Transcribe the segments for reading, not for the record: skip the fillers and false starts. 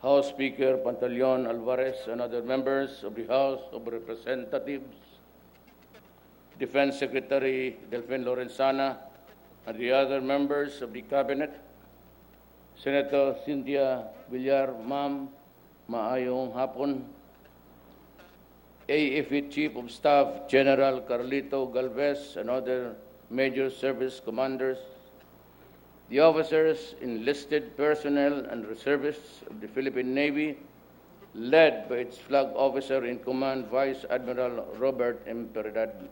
House Speaker Pantaleon Alvarez and other members of the House of Representatives, Defense Secretary Delfin Lorenzana, and the other members of the Cabinet, Senator Cynthia Villar, ma'am, maayong hapon. AFE Chief of Staff General Carlito Galvez and other major service commanders, the officers, enlisted personnel, and reservists of the Philippine Navy, led by its flag officer in command, Vice Admiral Robert M. Peredad.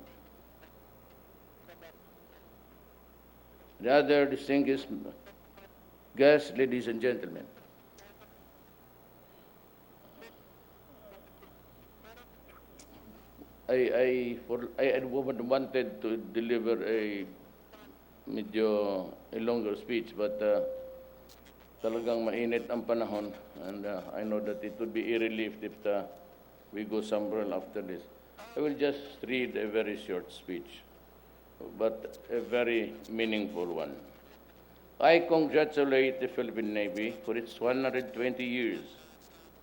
The other distinguished guests, ladies and gentlemen. I wanted to deliver a medyo a longer speech, but talagang mainit ang panahon, and I know that it would be relieved if we go somewhere after this. I will just read a very short speech, but a very meaningful one. I congratulate the Philippine Navy for its 120 years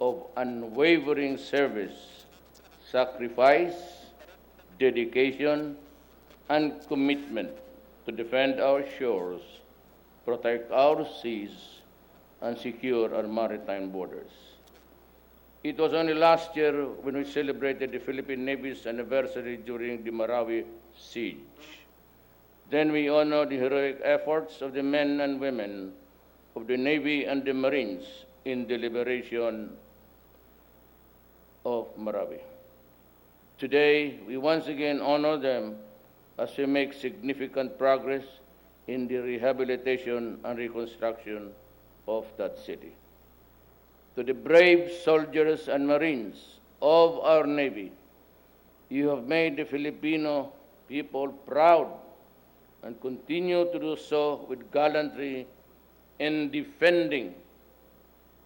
of unwavering service, sacrifice, dedication, and commitment to defend our shores, protect our seas, and secure our maritime borders. It was only last year when we celebrated the Philippine Navy's anniversary during the Marawi siege. Then we honored the heroic efforts of the men and women of the Navy and the Marines in the liberation of Marawi. Today, we once again honor them as we make significant progress in the rehabilitation and reconstruction of that city. To the brave soldiers and Marines of our Navy, you have made the Filipino people proud and continue to do so with gallantry in defending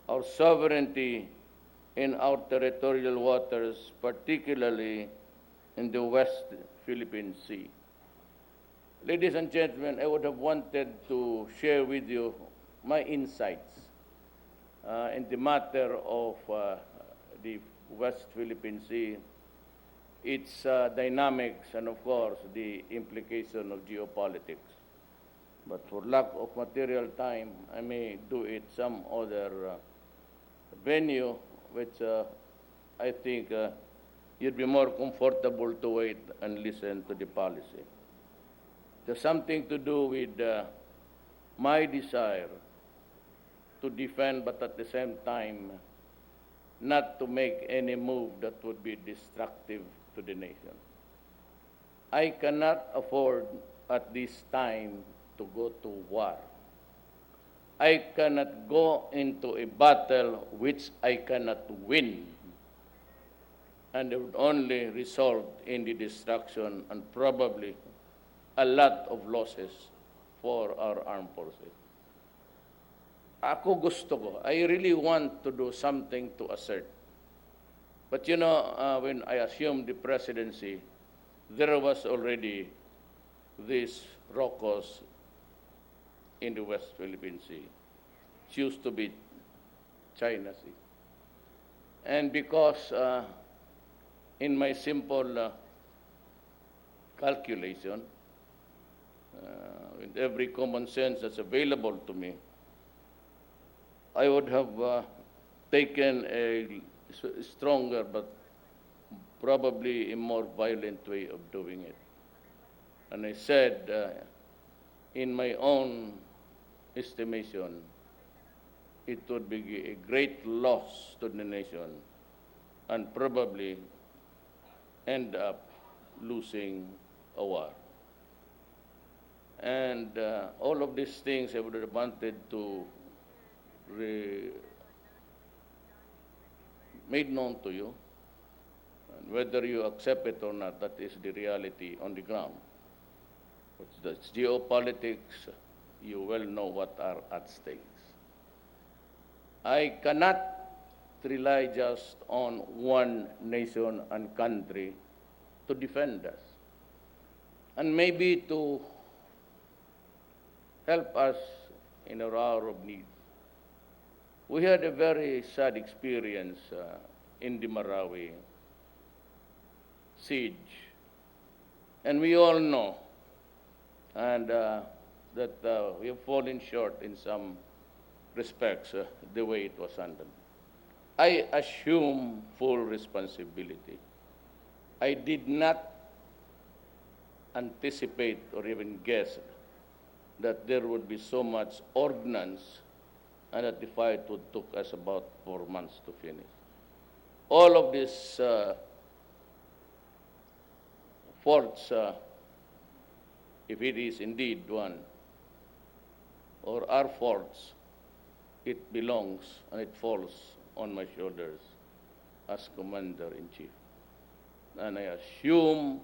our sovereignty in our territorial waters, particularly in the West Philippine Sea. Ladies and gentlemen, I would have wanted to share with you my insights in the matter of the West Philippine Sea, its dynamics, and of course the implication of geopolitics. But for lack of material time, I may do it some other venue, which I think you'd be more comfortable to wait and listen to the policy. There's something to do with my desire to defend, but at the same time, not to make any move that would be destructive to the nation. I cannot afford at this time to go to war. I cannot go into a battle which I cannot win, and it would only result in the destruction and probably a lot of losses for our armed forces. Ako gusto ko, I really want to do something to assert. But you know, when I assumed the presidency, there was already this ROCOS in the West Philippine Sea. It used to be China Sea. And because in my simple calculation, with every common sense that's available to me, I would have taken a stronger but probably a more violent way of doing it. And I said, in my own estimation, it would be a great loss to the nation and probably end up losing a war. And all of these things I would have wanted to made known to you. And whether you accept it or not, that is the reality on the ground. That's geopolitics. You well know what are at stakes. I cannot rely just on one nation and country to defend us, and maybe to help us in our hour of need. We had a very sad experience in the Marawi siege. And we all know and that we have fallen short in some respects the way it was handled. I assume full responsibility. I did not anticipate or even guess that there would be so much ordnance and that the fight would took us about 4 months to finish. All of these forts, if it is indeed one, or our forts, it belongs and it falls on my shoulders as Commander-in-Chief. And I assume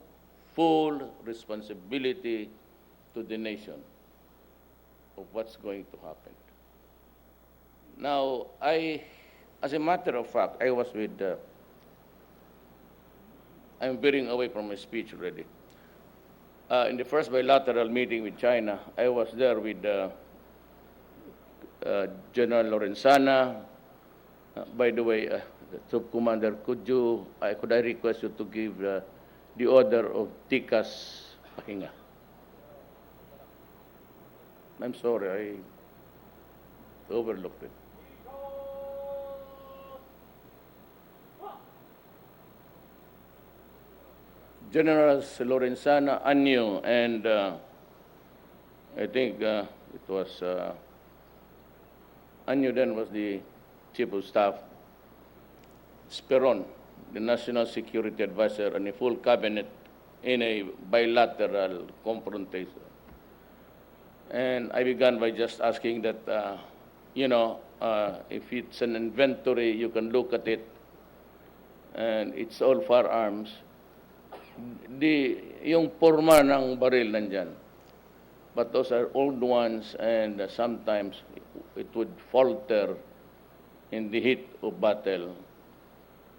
full responsibility to the nation of what's going to happen. Now, as a matter of fact, I was with, I'm veering away from my speech already. In the first bilateral meeting with China, I was there with General Lorenzana. By the way, the troop commander, could I request you to give the order of Tikas Pahinga? I'm sorry, I overlooked it. Generals Lorenzana, Anyo, and I think it was Anyo then was the Chief of Staff, Speron, the National Security Advisor, and a full cabinet in a bilateral confrontation. And I began by just asking that, if it's an inventory, you can look at it, and it's all firearms. Yung porma ng baril nandyan. But those are old ones, and sometimes it would falter in the heat of battle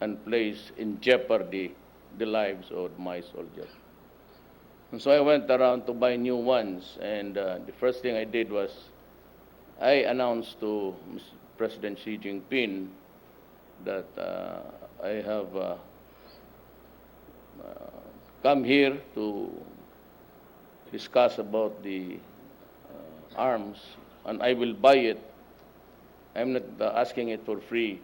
and place in jeopardy the lives of my soldiers. And so I went around to buy new ones, and the first thing I did was I announced to President Xi Jinping that I have come here to discuss about the arms, and I will buy it. I'm not asking it for free,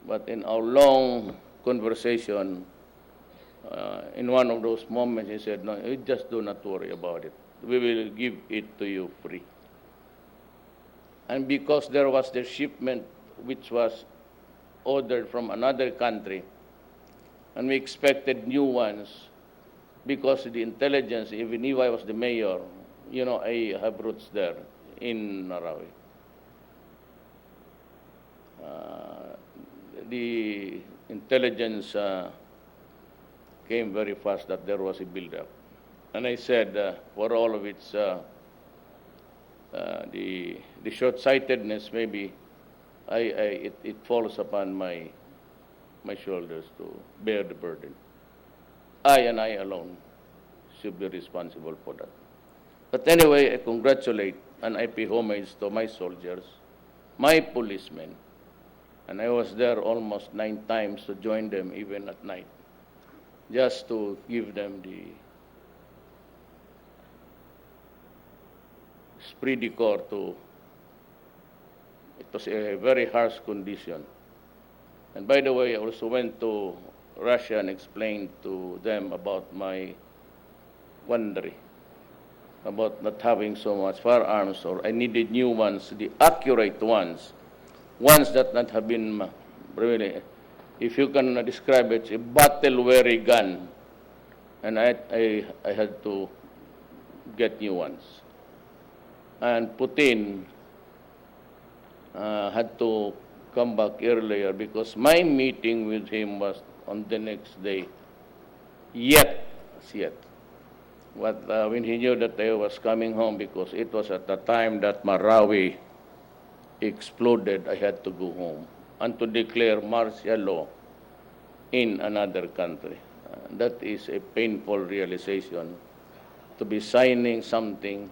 but in our long conversation, in one of those moments, he said, no, you just do not worry about it. We will give it to you free. And because there was the shipment which was ordered from another country, and we expected new ones, because the intelligence, even if I was the mayor, I have roots there in Marawi. The intelligence came very fast that there was a build-up. And I said, for all of its, the short-sightedness, maybe, it falls upon my shoulders to bear the burden. I and I alone should be responsible for that. But anyway, I congratulate and I pay homage to my soldiers, my policemen, and I was there almost 9 times to join them even at night, just to give them the esprit de corps to, it was a very harsh condition. And by the way, I also went to Russia and explained to them about my quandary, about not having so much firearms, or I needed new ones, the accurate ones that not have been really, if you can describe it, a battle-weary gun. And I had to get new ones. And Putin had to come back earlier because my meeting with him was on the next day. Yet. But when he knew that I was coming home, because it was at the time that Marawi exploded, I had to go home and to declare martial law in another country. That is a painful realization, to be signing something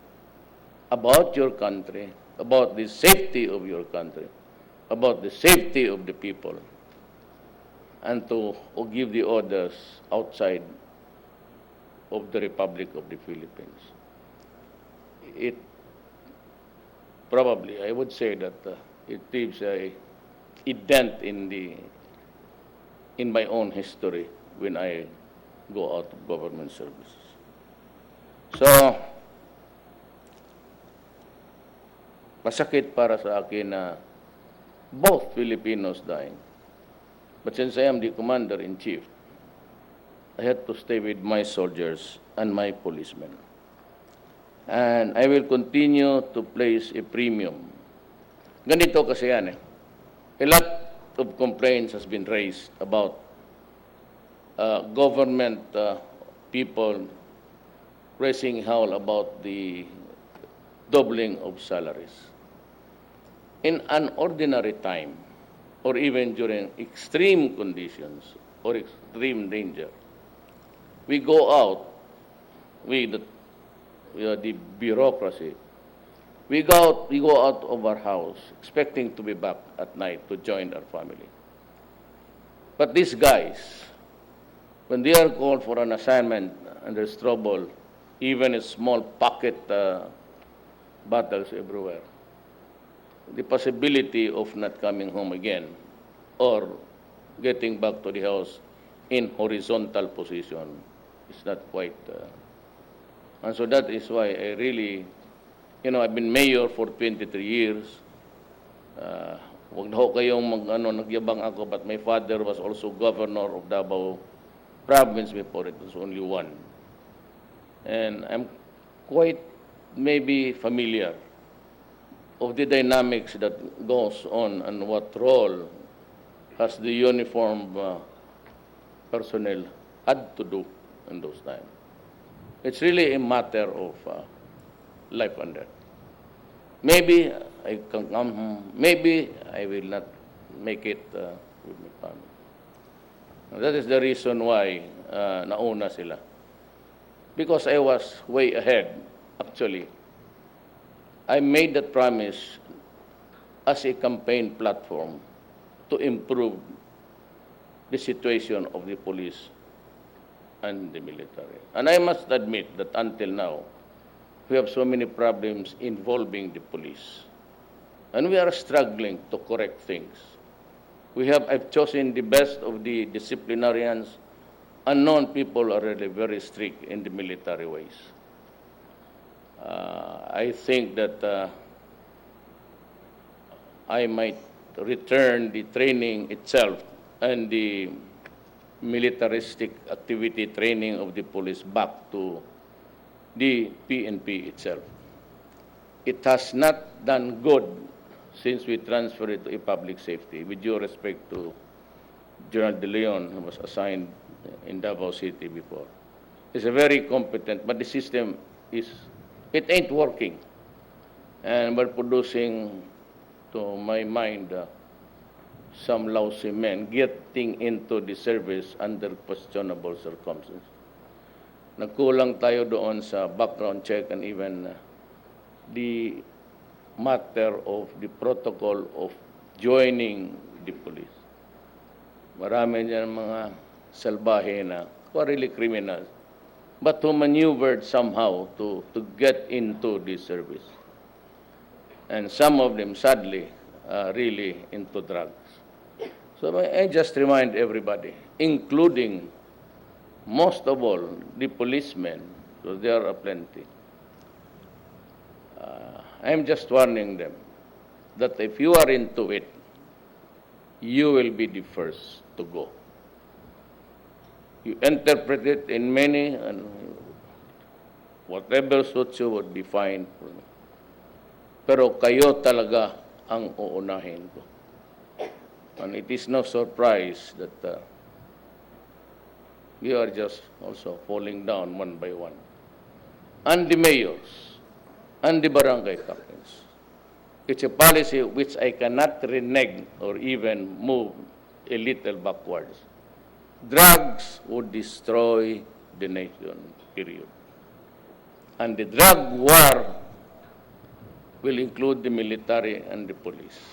about your country, about the safety of your country, about the safety of the people and to give the orders outside of the Republic of the Philippines. It probably, I would say that it leaves a dent in my own history when I go out of government services. So, masakit para sa akin na both Filipinos dying. But since I am the commander-in-chief, I had to stay with my soldiers and my policemen. And I will continue to place a premium. Ganito kasi yan eh. A lot of complaints has been raised about government people raising howl about the doubling of salaries. In an ordinary time, or even during extreme conditions or extreme danger, we go out with the bureaucracy. We go out of our house expecting to be back at night to join our family. But these guys, when they are called for an assignment and there's trouble, even a small pocket battles everywhere, the possibility of not coming home again or getting back to the house in horizontal position is not quite. And so that is why I really, I've been mayor for 23 years. Huwag na ho kayong nagyabang ako, but my father was also governor of Davao province before it was only one. And I'm quite maybe familiar of the dynamics that goes on and what role has the uniformed personnel had to do in those times. It's really a matter of life and death. Maybe I can come home, maybe I will not make it with my family. That is the reason why nauna sila. Because I was way ahead, actually. I made that promise as a campaign platform to improve the situation of the police and the military. And I must admit that until now, we have so many problems involving the police. And we are struggling to correct things. I've chosen the best of the disciplinarians. Unknown people are really very strict in the military ways. I think that I might return the training itself and the militaristic activity training of the police back to the PNP itself. It has not done good since we transferred it to a public safety, with due respect to General De Leon, who was assigned in Davao City before. He's a very competent, but the system it ain't working. And we're producing, to my mind, some lousy men getting into the service under questionable circumstances. Nagkulang tayo doon sa background check and even the matter of the protocol of joining the police. Marami dyan mga salbahe na, who are really criminals, but who maneuvered somehow to get into the service. And some of them, sadly, are really into drugs. So I just remind everybody, including, most of all, the policemen, because there are plenty. I'm just warning them that if you are into it, you will be the first to go. You interpret it in many, and whatever suits you would be fine. Pero kayo talaga ang uunahin ko. And it is no surprise that we are just also falling down one by one. And the mayors, and the barangay captains. It's a policy which I cannot renege or even move a little backwards. Drugs would destroy the nation, period. And the drug war will include the military and the police.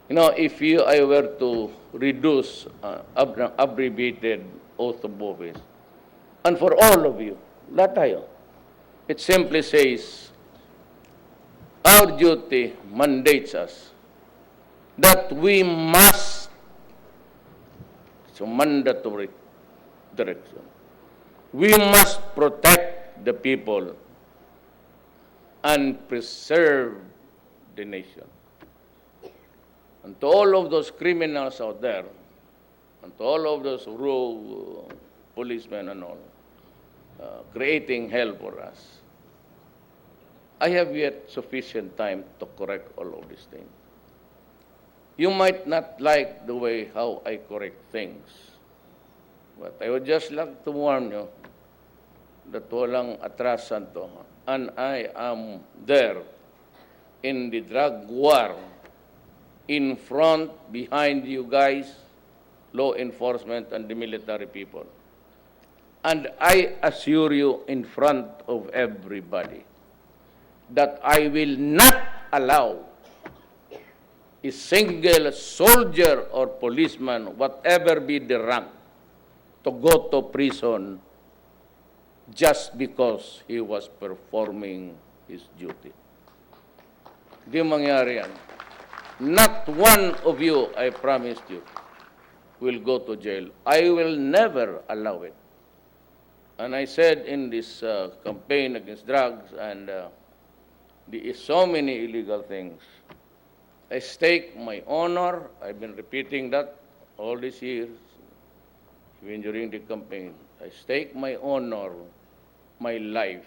If I were to reduce abbreviated oath of office, and for all of you, lahat tayo, it simply says, our duty mandates us that we must, it's a mandatory direction, we must protect the people and preserve the nation. And to all of those criminals out there, and to all of those rogue policemen and all, creating hell for us, I have yet sufficient time to correct all of these things. You might not like the way how I correct things, but I would just like to warn you that walang atrasan to. And I am there in the drug war, in front, behind you guys, law enforcement and the military people. And I assure you in front of everybody that I will not allow a single soldier or policeman, whatever be the rank, to go to prison just because he was performing his duty. Hindi mangyari yan. Not one of you, I promised you, will go to jail. I will never allow it. And I said in this campaign against drugs and there is so many illegal things. I stake my honor. I've been repeating that all these years, even during the campaign. I stake my honor, my life,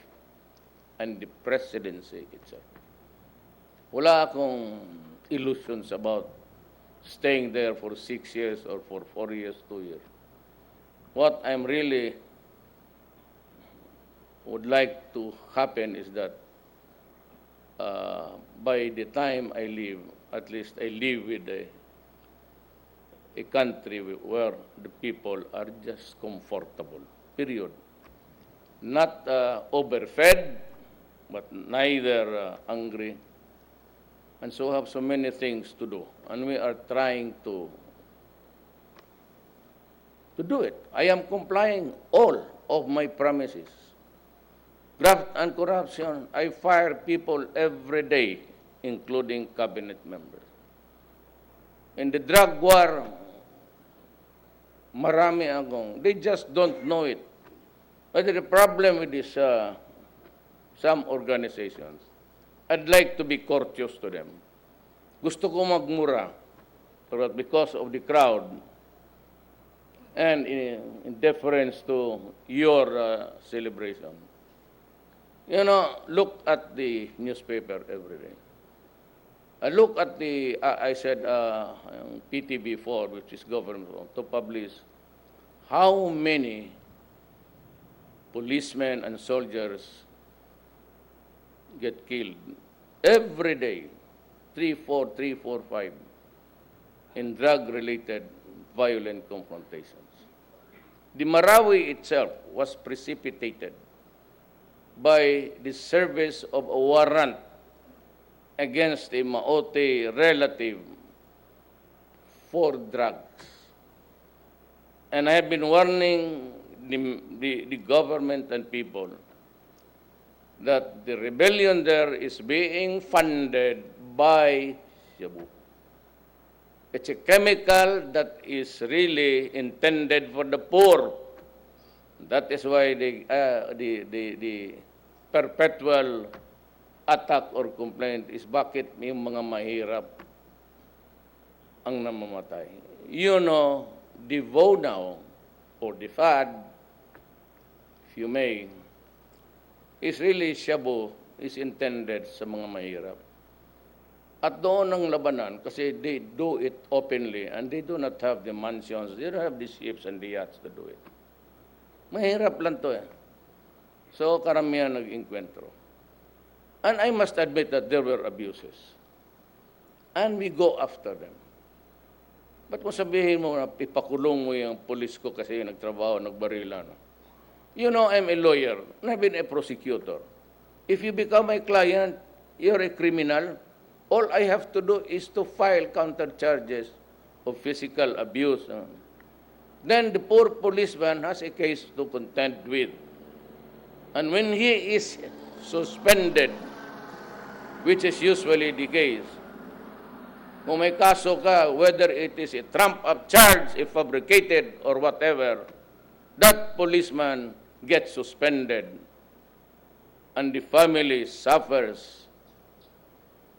and the presidency itself. Wala akong illusions about staying there for 6 years or for 4 years, 2 years. What I'm really would like to happen is that by the time I leave, at least I live with a country where the people are just comfortable, period. Not overfed, but neither hungry. And so have so many things to do. And we are trying to do it. I am complying all of my promises. Graft and corruption, I fire people every day, including cabinet members. In the drug war, marami akong, they just don't know it. But the problem with this, some organizations, I'd like to be courteous to them. Gusto ko magmura, but because of the crowd, and in deference to your celebration, look at the newspaper every day. Look at the, I said, PTB4, which is government, to publish how many policemen and soldiers get killed every day, 3, 4, 5, in drug-related violent confrontations. The Marawi itself was precipitated by the service of a warrant against a Maote relative for drugs. And I have been warning the government and people that the rebellion there is being funded by Shabu. It's a chemical that is really intended for the poor. That is why the perpetual attack or complaint is bakit yung mga mahirap ang namamatay. The vow now, or the fad, if you may, is really Shabu, is intended sa mga mahirap. At doon ang labanan, kasi they do it openly, and they do not have the mansions, they don't have the ships and the yachts to do it. Mahirap lang to eh. So, karamihan nag-inkwentro. And I must admit that there were abuses. And we go after them. Ba't mo sabihin mo na ipakulong mo yung polis ko kasi nagtrabaho, nagbarila, no? I'm a lawyer, and I've been a prosecutor. If you become a client, you're a criminal, All I have to do is to file counter charges of physical abuse. Then the poor policeman has a case to contend with. And when he is suspended, which is usually the case, kung may kaso ka, whether it is a trump-up charge, a fabricated, or whatever, that policeman gets suspended. And the family suffers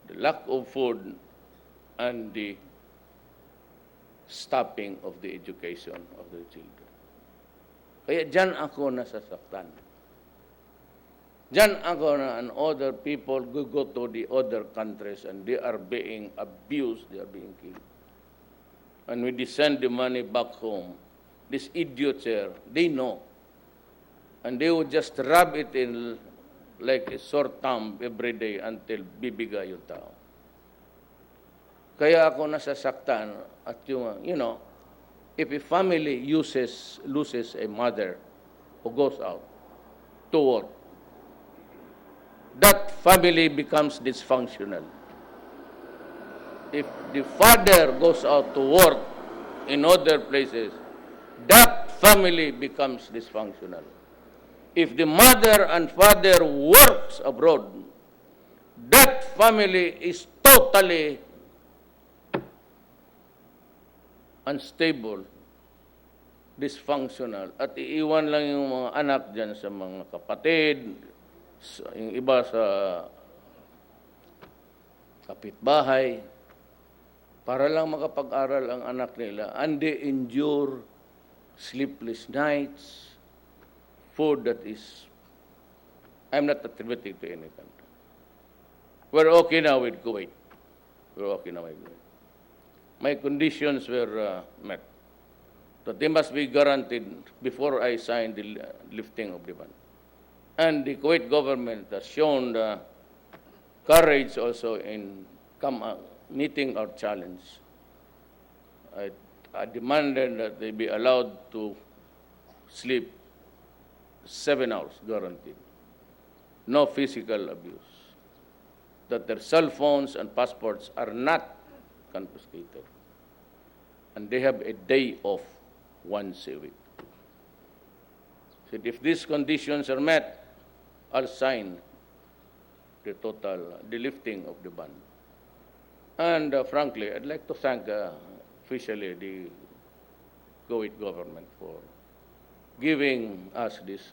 the lack of food and the stopping of the education of the children. Kaya dyan ako nasasaktan. Dyan ako na and other people go to the other countries and they are being abused, they are being killed. And when they send the money back home, these idiots here, they know. And they would just rub it in like a sore thumb every day until bibigay yung tao. Kaya ako nasasaktan at yung, if a family loses a mother who goes out to work, that family becomes dysfunctional. If the father goes out to work in other places, that family becomes dysfunctional. If the mother and father works abroad, that family is totally unstable, dysfunctional, at iiwan lang yung mga anak dyan sa mga kapatid, yung iba sa kapitbahay, para lang makapag-aral ang anak nila, and they endure sleepless nights, food that is, I'm not attributing to any country. We're okay now with Kuwait. We're okay now with Kuwait. My conditions were met. That they must be guaranteed before I sign the lifting of the ban. And the Kuwait government has shown courage also in meeting our challenge. I demanded that they be allowed to sleep 7 hours, guaranteed. No physical abuse. That their cell phones and passports are not confiscated. And they have a day off once a week. So if these conditions are met, I'll sign the lifting of the ban. And frankly, I'd like to thank officially the Kuwait government for giving us these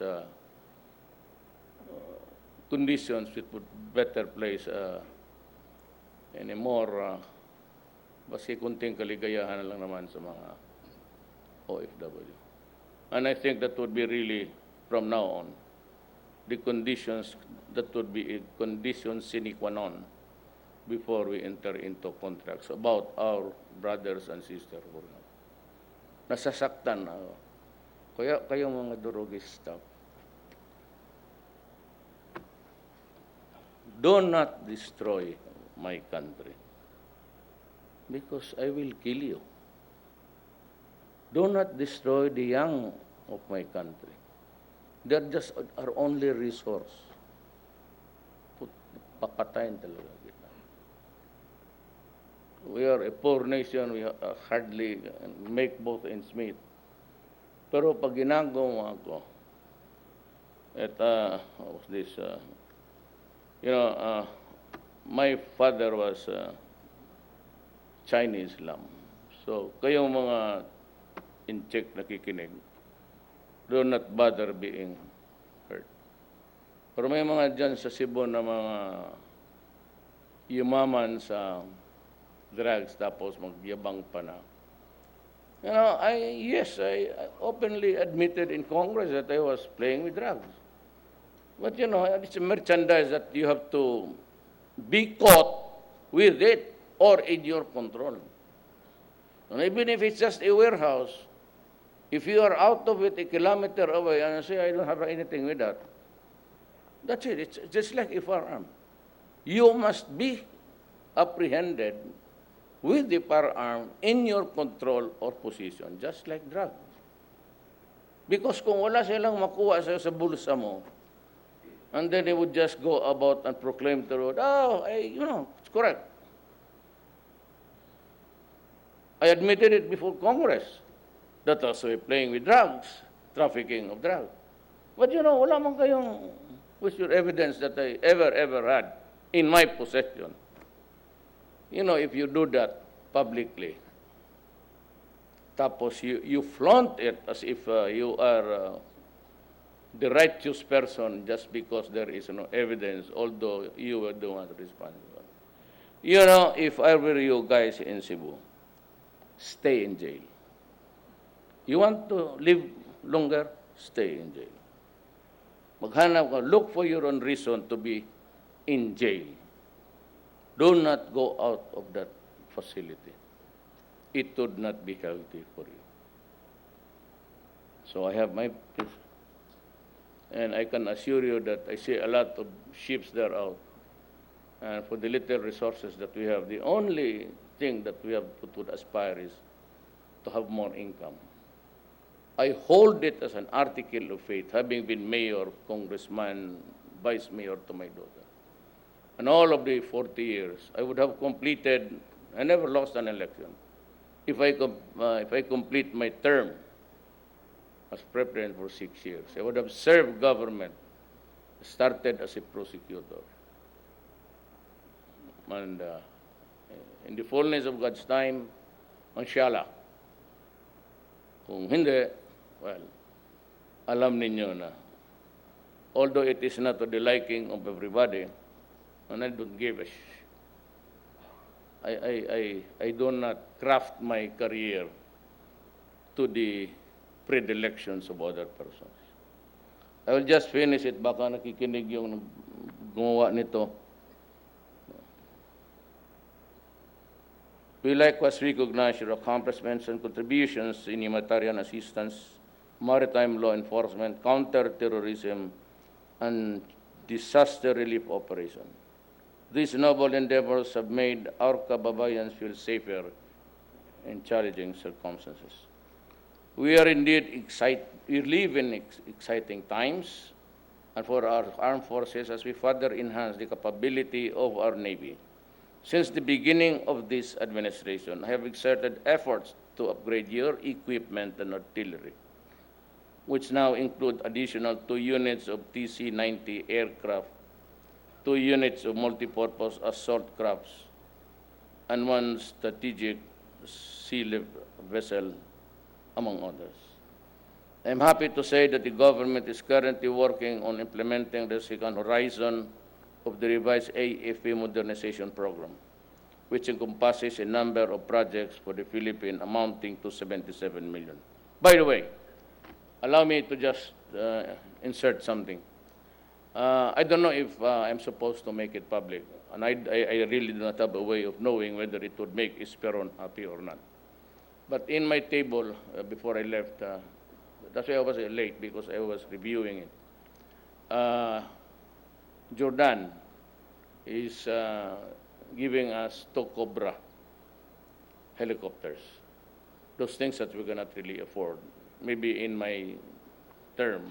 conditions which would better place in a more basi kunting kaligayahan lang naman sa mga OFW. And I think that would be really, from now on, the conditions, that would be a condition sine qua non before we enter into contracts about our brothers and sisters. Nasasaktan ako. Kaya kayong mga durugis staff, do not destroy my country because I will kill you. Do not destroy the young of my country. They're just our only resource. Papatayin talaga kita. We are a poor nation. We hardly make both ends meet. Pero pag ginagawa ko, what was this? My father was Chinese Islam. So, kayong mga in-check nakikinig, do not bother being hurt. Pero may mga dyan sa Cebu na mga yumaman sa drugs tapos magyabang pa na. I openly admitted in Congress that I was playing with drugs. But it's a merchandise that you have to be caught with it or in your control. And even if it's just a warehouse, if you are out of it a kilometer away and say, I don't have anything with that, that's it. It's just like a firearm. You must be apprehended with the firearm in your control or possession, just like drugs. Because kung wala silang makuha sa'yo sa bulsa mo, and then they would just go about and proclaim the road, it's correct. I admitted it before Congress. That was playing with drugs, trafficking of drugs. But wala man kayong, what's your evidence that I ever had in my possession? If you do that publicly, tapos you flaunt it as if you are the righteous person just because there is no evidence, although you were the one responsible. If I were you guys in Cebu, stay in jail. You want to live longer? Stay in jail. Maghanap ka, look for your own reason to be in jail. Do not go out of that facility. It would not be healthy for you. So I have my peace. And I can assure you that I see a lot of ships there out. And for the little resources that we have, the only thing that we have to aspire is to have more income. I hold it as an article of faith, having been mayor, congressman, vice mayor to my daughter. And all of the 40 years, I would have completed, I never lost an election. If I complete my term as president for 6 years, I would have served government, started as a prosecutor. And in the fullness of God's time, inshallah. Kung hindi, well, alam ninyo na. Although it is not to the liking of everybody, and I don't give a I do not craft my career to the predilections of other persons. I will just finish it. Baka nakikinig yung gumawa nito. We likewise recognize your accomplishments and contributions in humanitarian assistance, maritime law enforcement, counterterrorism, and disaster relief operation. These noble endeavors have made our kababayans feel safer in challenging circumstances. We are indeed excited. We live in exciting times, and for our armed forces as we further enhance the capability of our Navy. Since the beginning of this administration, I have exerted efforts to upgrade your equipment and artillery, which now include additional 2 units of TC-90 aircraft, 2 units of multipurpose assault crafts, and 1 strategic sea vessel, among others. I am happy to say that the government is currently working on implementing the second horizon of the revised AFP modernization program, which encompasses a number of projects for the Philippines amounting to 77 million. By the way, allow me to just insert something. I don't know if I'm supposed to make it public, and I really do not have a way of knowing whether it would make Esperon happy or not. But in my table, before I left, that's why I was late, because I was reviewing it. Jordan is giving us 2 Cobra helicopters. Those things that we cannot really afford. Maybe in my term.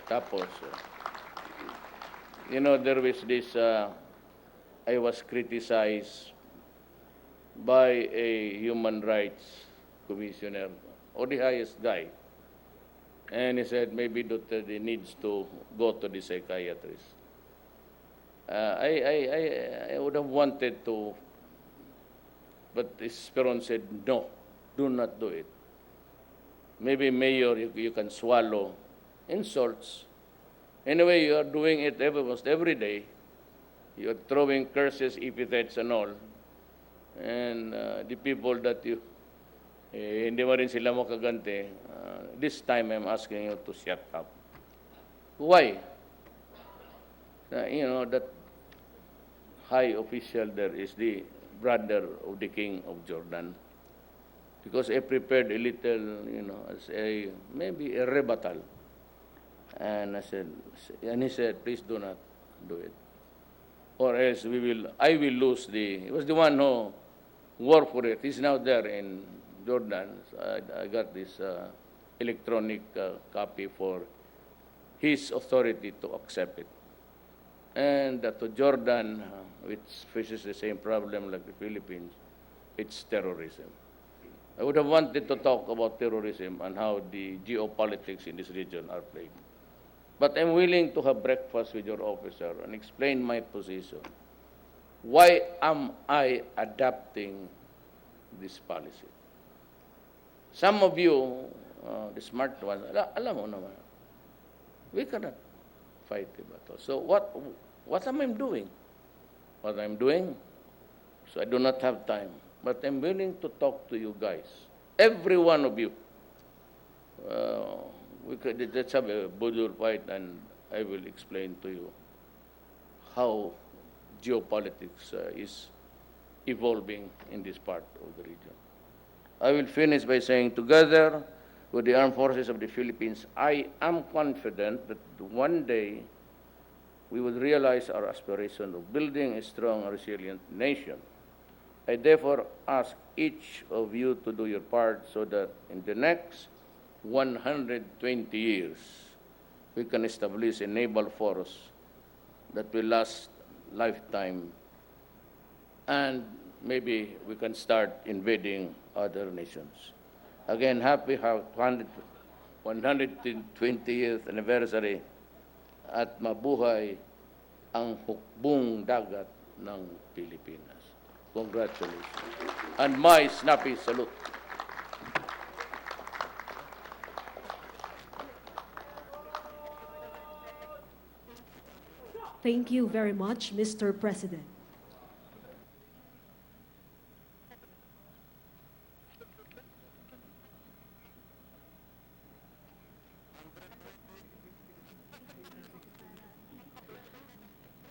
Tapos, there was this, I was criticized by a human rights commissioner, or the highest guy. And he said maybe Duterte needs to go to the psychiatrist. I would have wanted to, but Esperon said, no, do not do it. Maybe, Mayor, you can swallow insults. Anyway, you are doing it almost every day. You are throwing curses, epithets, and all. And the people that you, hindi mo rin sila makaganti, this time I'm asking you to shut up. Why? That high official there is the brother of the King of Jordan. Because I prepared a little, as maybe a rebuttal. And he said, please do not do it. Or else I will lose he was the one who worked for it. He's now there in Jordan. So I got this electronic copy for his authority to accept it. And to Jordan, which faces the same problem like the Philippines, it's terrorism. I would have wanted to talk about terrorism and how the geopolitics in this region are played. But I'm willing to have breakfast with your officer and explain my position. Why am I adopting this policy? Some of you, the smart ones, alam mo naman, we cannot fight the battle. So what am I doing? What I'm doing? So I do not have time. But I'm willing to talk to you guys, every one of you. Let's have a budul fight, and I will explain to you how geopolitics is evolving in this part of the region. I will finish by saying, together with the armed forces of the Philippines, I am confident that one day we will realize our aspiration of building a strong and resilient nation. I therefore ask each of you to do your part so that in the next 120 years, we can establish a naval force that will last lifetime, and maybe we can start invading other nations. Again, happy 120th anniversary at mabuhay ang hukbong dagat ng Pilipinas. Congratulations. And my snappy salute. Thank you very much, Mr. President.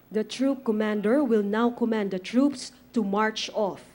The troop commander will now command the troops to march off.